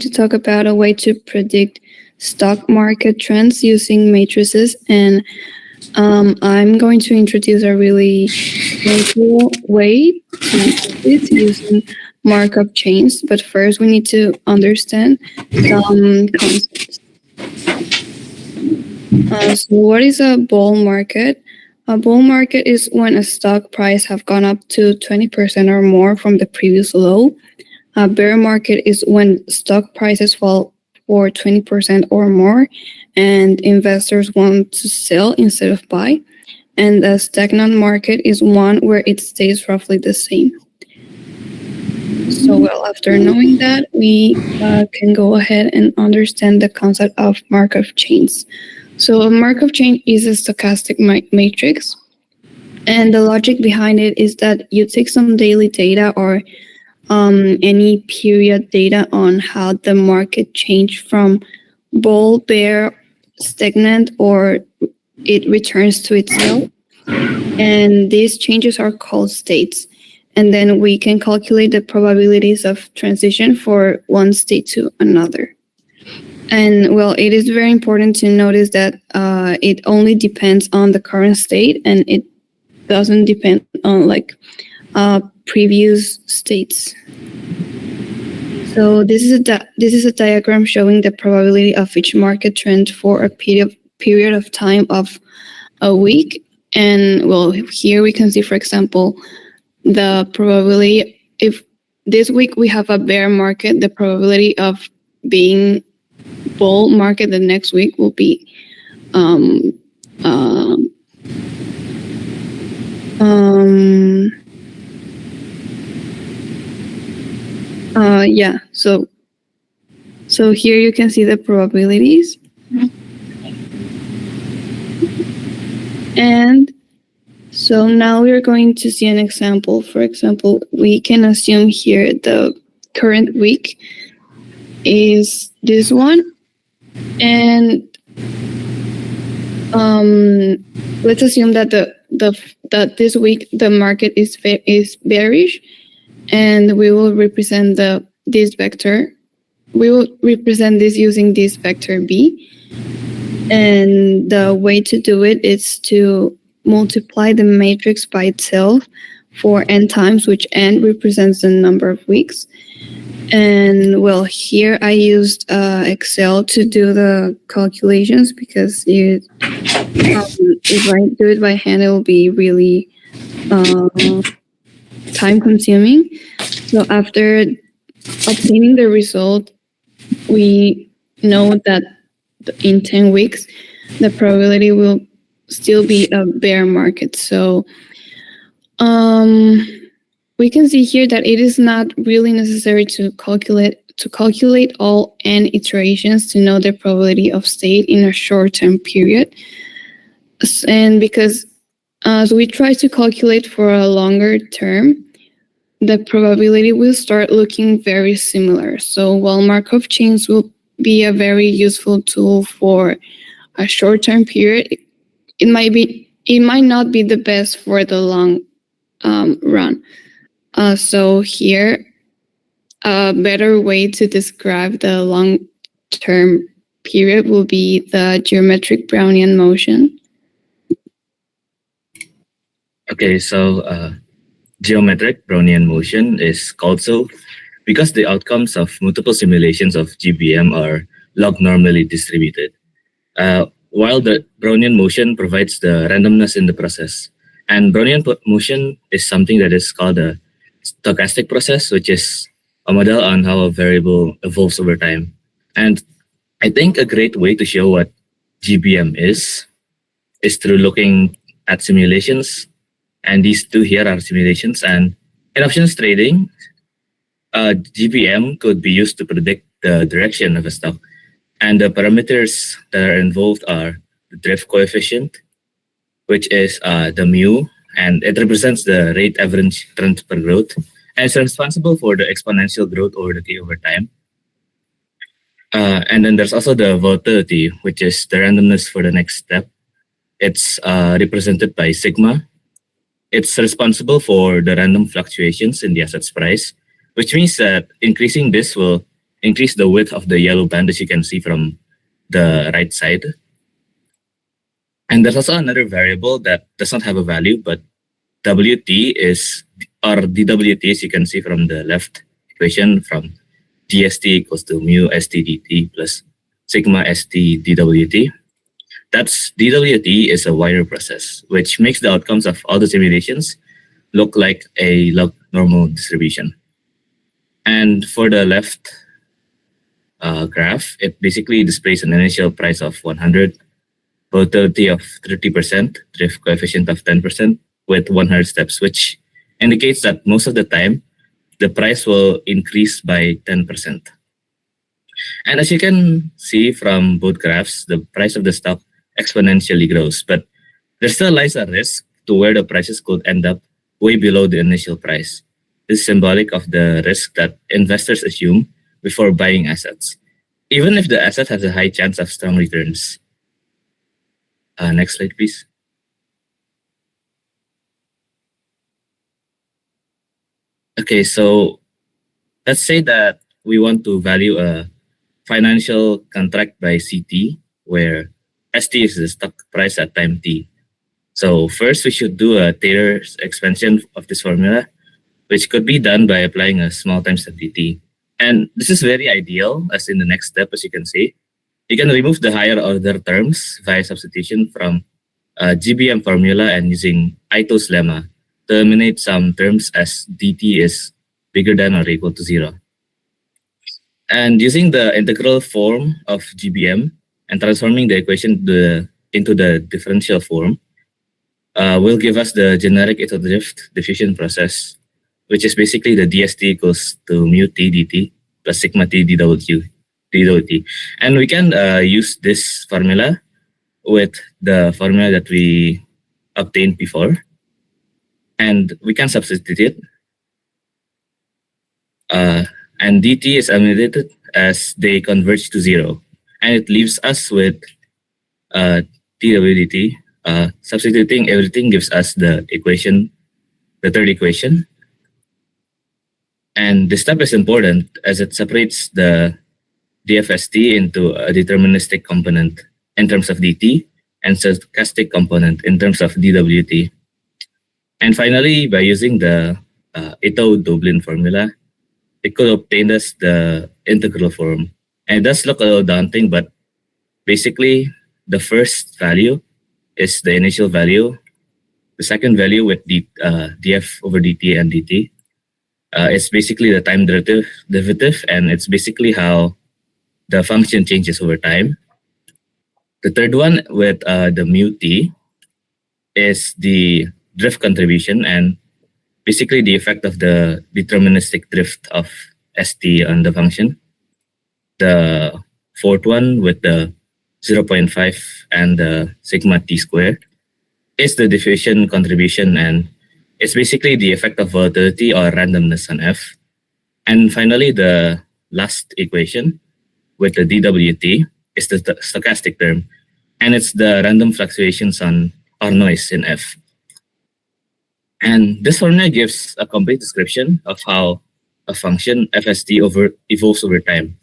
to talk about a way to predict stock market trends using matrices, and I'm going to introduce a really simple way to do this using markup chains. But first, we need to understand some concepts. So, what is a bull market? A bull market is when a stock price have gone up to 20% or more from the previous low. A bear market is when stock prices fall for 20% or more and investors want to sell instead of buy. And a stagnant market is one where it stays roughly the same. So, well, after knowing that, we can go ahead and understand the concept of Markov chains. So, a Markov chain is a stochastic matrix, and the logic behind it is that you take some daily data or any period data on how the market changed from bull, bear, stagnant, or it returns to itself. And these changes are called states. And then we can calculate the probabilities of transition for one state to another. And well, it is very important to notice that it only depends on the current state and it doesn't depend on previous states. So this is a diagram showing the probability of each market trend for a period of time of a week. And well, here we can see, for example, the probability, if this week we have a bear market, the probability of being bull market the next week will be yeah, so here you can see the probabilities. And so now we're going to see an example. For example, we can assume here the current week is this one. And let's assume that that this week the market is bearish, and we will represent this vector. We will represent this using this vector B. And the way to do it is to multiply the matrix by itself for n times, which n represents the number of weeks. And well, here I used Excel to do the calculations because if I do it by hand, it will be really time consuming. So after obtaining the result, we know that in 10 weeks, the probability will still be a bear market. So we can see here that it is not really necessary to calculate all n iterations to know the probability of state in a short-term period. And because as we try to calculate for a longer term, the probability will start looking very similar. So while Markov chains will be a very useful tool for a short-term period, it might not be the best for the long run. So here, a better way to describe the long-term period will be the geometric Brownian motion. Okay, so geometric Brownian motion is called so because the outcomes of multiple simulations of GBM are log-normally distributed. While the Brownian motion provides the randomness in the process. And Brownian motion is something that is called a stochastic process, which is a model on how a variable evolves over time. And I think a great way to show what GBM is through looking at simulations. And these two here are simulations. And in options trading, GBM could be used to predict the direction of a stock. And the parameters that are involved are the drift coefficient, which is the mu, and it represents the rate average trend per growth. And it's responsible for the exponential growth over the T over time. And then there's also the volatility, which is the randomness for the next step. It's represented by sigma. It's responsible for the random fluctuations in the asset's price, which means that increasing this will increase the width of the yellow band, as you can see from the right side. And there's also another variable that does not have a value, but WT is, or DWT, as you can see from the left equation, from DST equals to mu ST dt plus sigma ST DWT. That's DWT is a wire process, which makes the outcomes of all the simulations look like a log normal distribution. And for the left graph, it basically displays an initial price of 100, volatility of 30%, drift coefficient of 10%, with 100 steps, which indicates that most of the time, the price will increase by 10%. And as you can see from both graphs, the price of the stock exponentially grows, but there still lies a risk to where the prices could end up way below the initial price. This is symbolic of the risk that investors assume before buying assets, even if the asset has a high chance of strong returns. Next slide, please. Okay, so let's say that we want to value a financial contract by CT, where ST is the stock price at time T. So first, we should do a Taylor expansion of this formula, which could be done by applying a small times dt. And this is very ideal, as in the next step, as you can see. You can remove the higher order terms via substitution from GBM formula and using Ito's lemma to eliminate some terms as dt is bigger than or equal to 0. And using the integral form of GBM and transforming the equation into the differential form will give us the generic Ito drift diffusion process, which is basically the DST equals to mu T dt plus sigma T dWt. And we can use this formula with the formula that we obtained before. And we can substitute it. And dt is eliminated as they converge to 0. And it leaves us with dWdt. Substituting everything gives us the equation, the third equation. And this step is important as it separates the DFST into a deterministic component in terms of dt and stochastic component in terms of dWt. And finally, by using the Ito-Dublin formula, it could obtain us the integral form. And it does look a little daunting, but basically the first value is the initial value. The second value with df over dt and dt. It's basically the time derivative, and it's basically how the function changes over time. The third one with the mu t is the drift contribution and basically the effect of the deterministic drift of st on the function. The fourth one with the 0.5 and the sigma t squared is the diffusion contribution, and it's basically the effect of volatility or randomness on f. And finally, the last equation with the dWt is the stochastic term, and it's the random fluctuations on or noise in f. And this formula gives a complete description of how a function fst evolves over time,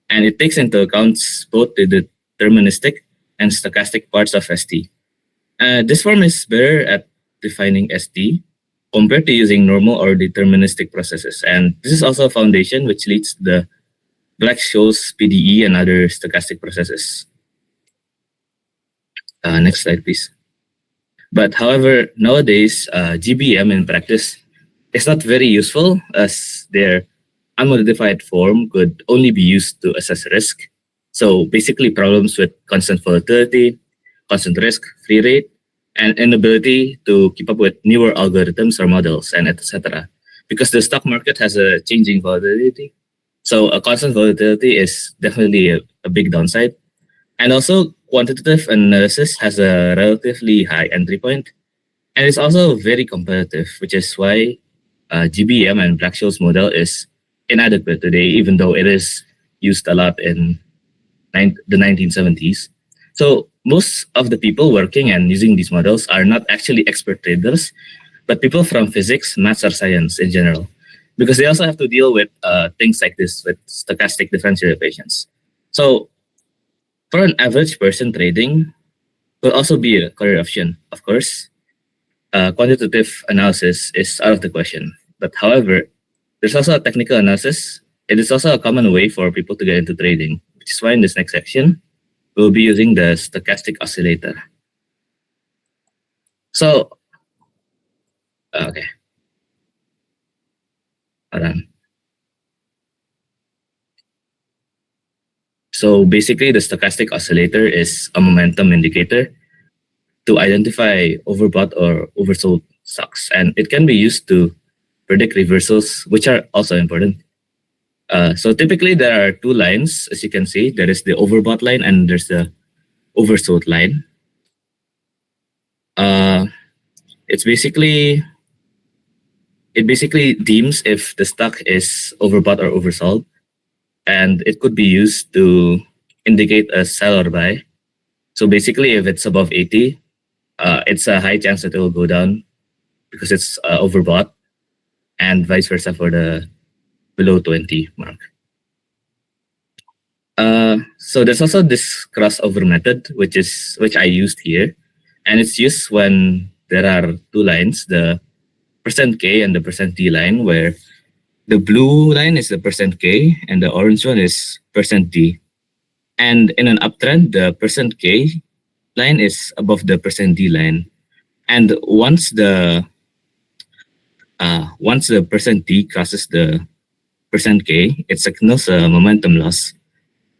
and it takes into account both the deterministic and stochastic parts of st. This form is better at defining st compared to using normal or deterministic processes, and this is also a foundation which leads to the Black-Scholes PDE and other stochastic processes. Next slide, please. But however, nowadays, GBM in practice is not very useful, as their unmodified form could only be used to assess risk. So basically problems with constant volatility, constant risk, free rate, and inability to keep up with newer algorithms or models, and etc. Because the stock market has a changing volatility. So a constant volatility is definitely a big downside. And also quantitative analysis has a relatively high entry point, and it's also very competitive, which is why GBM and Black-Scholes model is inadequate today, even though it is used a lot in the 1970s. So most of the people working and using these models are not actually expert traders, but people from physics, maths, or science in general. because they also have to deal with things like this with stochastic differential equations. So for an average person trading will also be a career option. Of course, quantitative analysis is out of the question. But however, there's also a technical analysis. It is also a common way for people to get into trading, which is why in this next section, we'll be using the stochastic oscillator. So, okay. Hold on. So basically, the stochastic oscillator is a momentum indicator to identify overbought or oversold stocks. And it can be used to predict reversals, which are also important. So typically, there are two lines, as you can see. There is the overbought line and there's the oversold line. It basically deems if the stock is overbought or oversold, and it could be used to indicate a sell or buy. So basically, if it's above 80, it's a high chance that it will go down because it's overbought, and vice versa for the below 20 mark. So there's also this crossover method, which I used here, and it's used when there are two lines, the %K and the %D line, where the blue line is the %K and the orange one is %D. And in an uptrend, the %K line is above the %D line. And once the %D crosses the %K, it signals a momentum loss.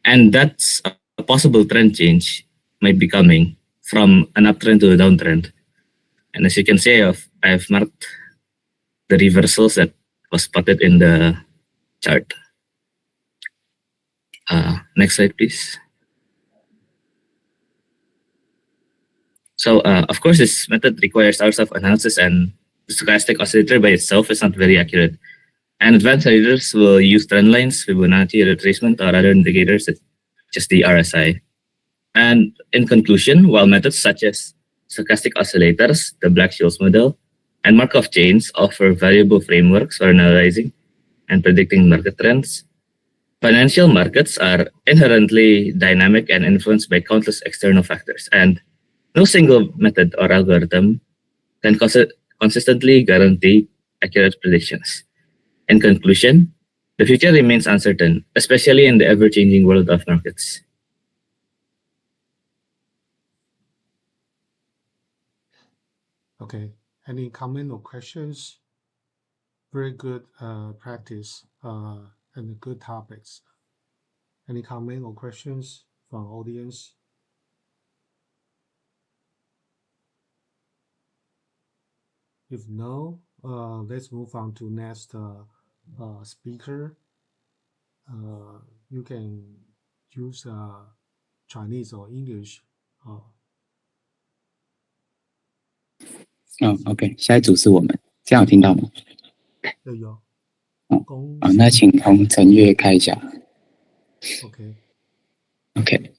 And that's a possible trend change might be coming from an uptrend to a downtrend. And as you can see, I've marked the reversals that was spotted in the chart. Next slide, please. So, of course, this method requires hours of analysis, and the stochastic oscillator by itself is not very accurate. And advanced traders will use trend lines, Fibonacci retracement, or other indicators such as the RSI. And in conclusion, while methods such as stochastic oscillators, the Black-Scholes model, and Markov chains offer valuable frameworks for analyzing and predicting market trends, financial markets are inherently dynamic and influenced by countless external factors, and no single method or algorithm can consistently guarantee accurate predictions. In conclusion, the future remains uncertain, especially in the ever-changing world of markets. Okay, any comment or questions? Very good practice and good topics. Any comment or questions from audience? If no, let's move on to next speaker. You can use Chinese or English. OK，下一组是我们，这样有听到吗？有。那请洪晨月开一下。OK。OK。